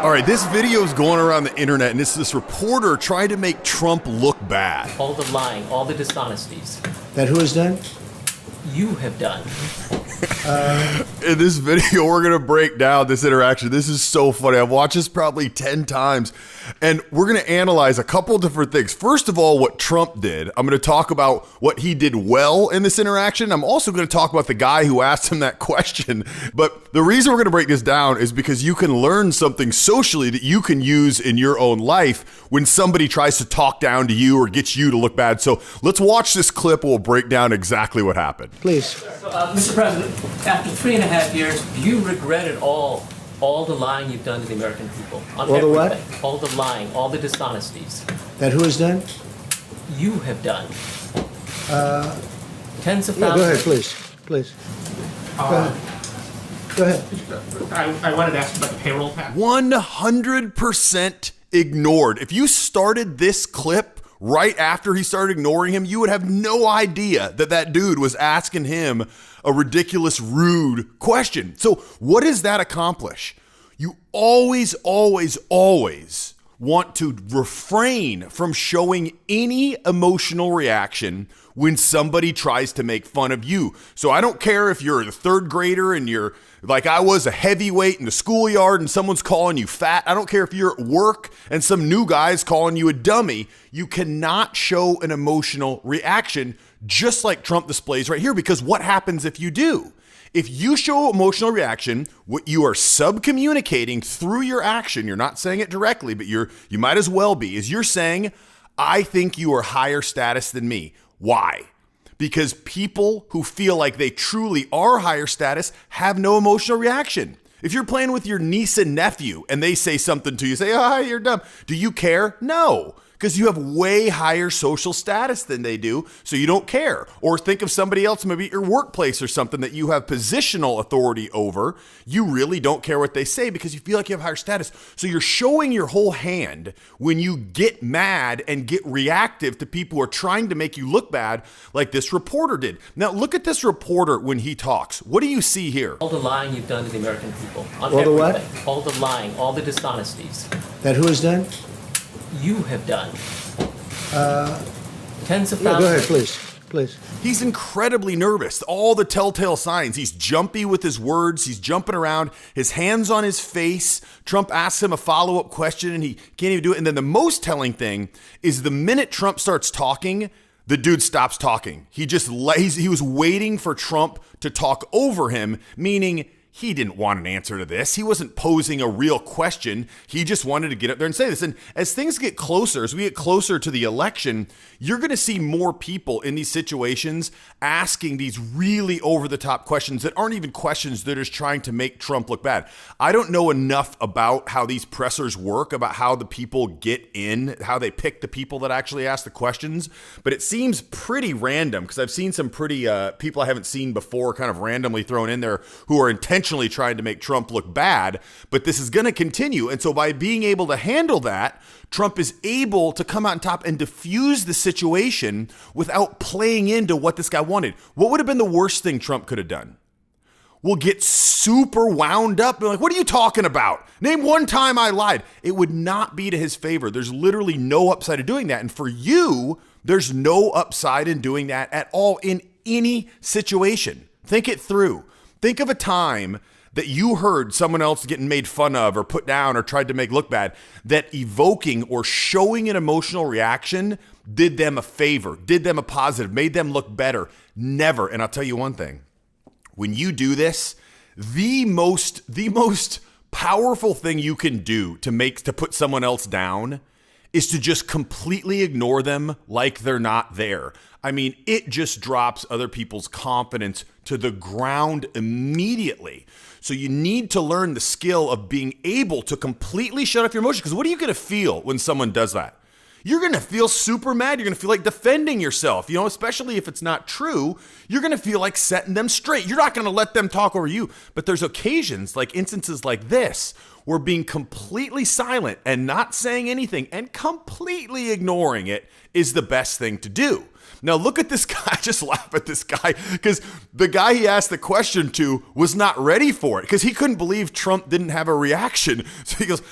All right, this video is going around the internet, and it's this reporter trying to make Trump look bad. All the lying, all the dishonesties. That who has done? You have done. In this video, we're going to break down this interaction. This is so funny. I've watched this probably 10 times, and we're going to analyze a couple different things. First of all, what Trump did. I'm going to talk about what he did well in this interaction. I'm also going to talk about the guy who asked him that question. But the reason we're going to break this down is because you can learn something socially that you can use in your own life when somebody tries to talk down to you or get you to look bad. So let's watch this clip. We'll break down exactly what happened. Please. Mr. President, after 3.5 years, do you regret at all the lying you've done to the American people? On All the what? everything. All the lying, all the dishonesties. That who has done? You have done. Tens of thousands. Yeah, go ahead, please. Please. Go ahead. I wanted to ask about the payroll tax. 100% ignored. If you started this clip right after he started ignoring him, you would have no idea that that dude was asking him a ridiculous, rude question. So what does that accomplish? You always want to refrain from showing any emotional reaction when somebody tries to make fun of you. So I don't care if you're a third grader and you're, like I was, a heavyweight in the schoolyard and someone's calling you fat. I don't care if you're at work and some new guy's calling you a dummy. You cannot show an emotional reaction just like Trump displays right here, because what happens if you do? If you show emotional reaction, what you are subcommunicating through your action, you're not saying it directly, but you might as well be, is you're saying, I think you are higher status than me. Why? Because people who feel like they truly are higher status have no emotional reaction. If you're playing with your niece and nephew and they say something to you, say, oh, you're dumb. Do you care? No. Because you have way higher social status than they do, so you don't care. Or think of somebody else, maybe at your workplace or something that you have positional authority over. You really don't care what they say because you feel like you have higher status. So you're showing your whole hand when you get mad and get reactive to people who are trying to make you look bad, like this reporter did. Now look at this reporter when he talks. What do you see here? All the lying you've done to the American people. On All the what? everything. All the lying, all the dishonesties. That who has done? You have done. Tens of thousands. Yeah, go ahead, please. Please. He's incredibly nervous. All the telltale signs. He's jumpy with his words. He's jumping around. His hands on his face. Trump asks him a follow-up question and he can't even do it. And then the most telling thing is the minute Trump starts talking, the dude stops talking. He was waiting for Trump to talk over him, meaning he didn't want an answer to this. He wasn't posing a real question. He just wanted to get up there and say this. And as things get closer, as we get closer to the election, you're going to see more people in these situations asking these really over-the-top questions that aren't even questions. They're just trying to make Trump look bad. I don't know enough about how these pressers work, about how the people get in, how they pick the people that actually ask the questions. But it seems pretty random because I've seen some pretty people I haven't seen before kind of randomly thrown in there who are intentionally trying to make Trump look bad, but this is going to continue. And so by being able to handle that, Trump is able to come out on top and diffuse the situation without playing into what this guy wanted. What would have been the worst thing Trump could have done? Will get super wound up and like, what are you talking about? Name one time I lied. It would not be to his favor. There's literally no upside of doing that. And for you, there's no upside in doing that at all in any situation. Think it through. Think of a time that you heard someone else getting made fun of or put down or tried to make look bad, that evoking or showing an emotional reaction did them a favor, did them a positive, made them look better. Never. And I'll tell you one thing. When you do this, the most powerful thing you can do to put someone else down is to just completely ignore them like they're not there. I mean, it just drops other people's confidence to the ground immediately. So you need to learn the skill of being able to completely shut off your emotion. Because what are you going to feel when someone does that? You're going to feel super mad. You're going to feel like defending yourself, especially if it's not true. You're going to feel like setting them straight. You're not going to let them talk over you. But there's occasions, like instances like this, where being completely silent and not saying anything and completely ignoring it is the best thing to do. Now look at this guy. I just laugh at this guy because the guy he asked the question to was not ready for it because he couldn't believe Trump didn't have a reaction. So he goes,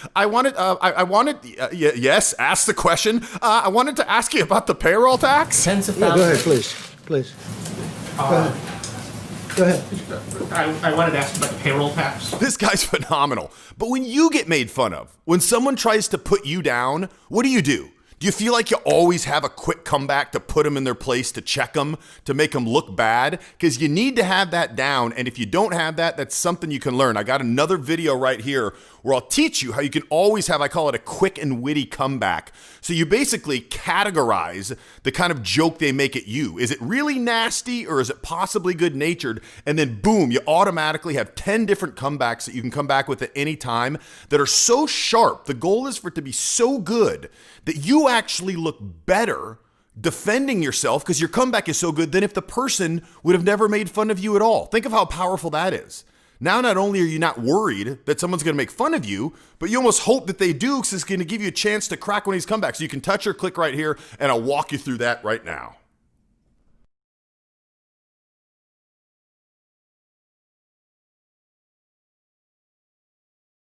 yes, ask the question. I wanted to ask you about the payroll tax. Tens of Yeah, thousands. go ahead, please. Please. Go ahead. Go ahead. I wanted to ask about the payroll tax. This guy's phenomenal. But when you get made fun of, when someone tries to put you down, what do? Do you feel like you always have a quick comeback to put them in their place, to check them, to make them look bad? Because you need to have that down. And if you don't have that, that's something you can learn. I got another video right here where I'll teach you how you can always have, I call it a quick and witty comeback. So you basically categorize the kind of joke they make at you. Is it really nasty or is it possibly good natured? And then boom, you automatically have 10 different comebacks that you can come back with at any time that are so sharp. The goal is for it to be so good that you actually look better defending yourself because your comeback is so good than if the person would have never made fun of you at all. Think of how powerful that is. Now, not only are you not worried that someone's going to make fun of you, but you almost hope that they do because it's going to give you a chance to crack one of these comebacks. So you can touch or click right here, and I'll walk you through that right now.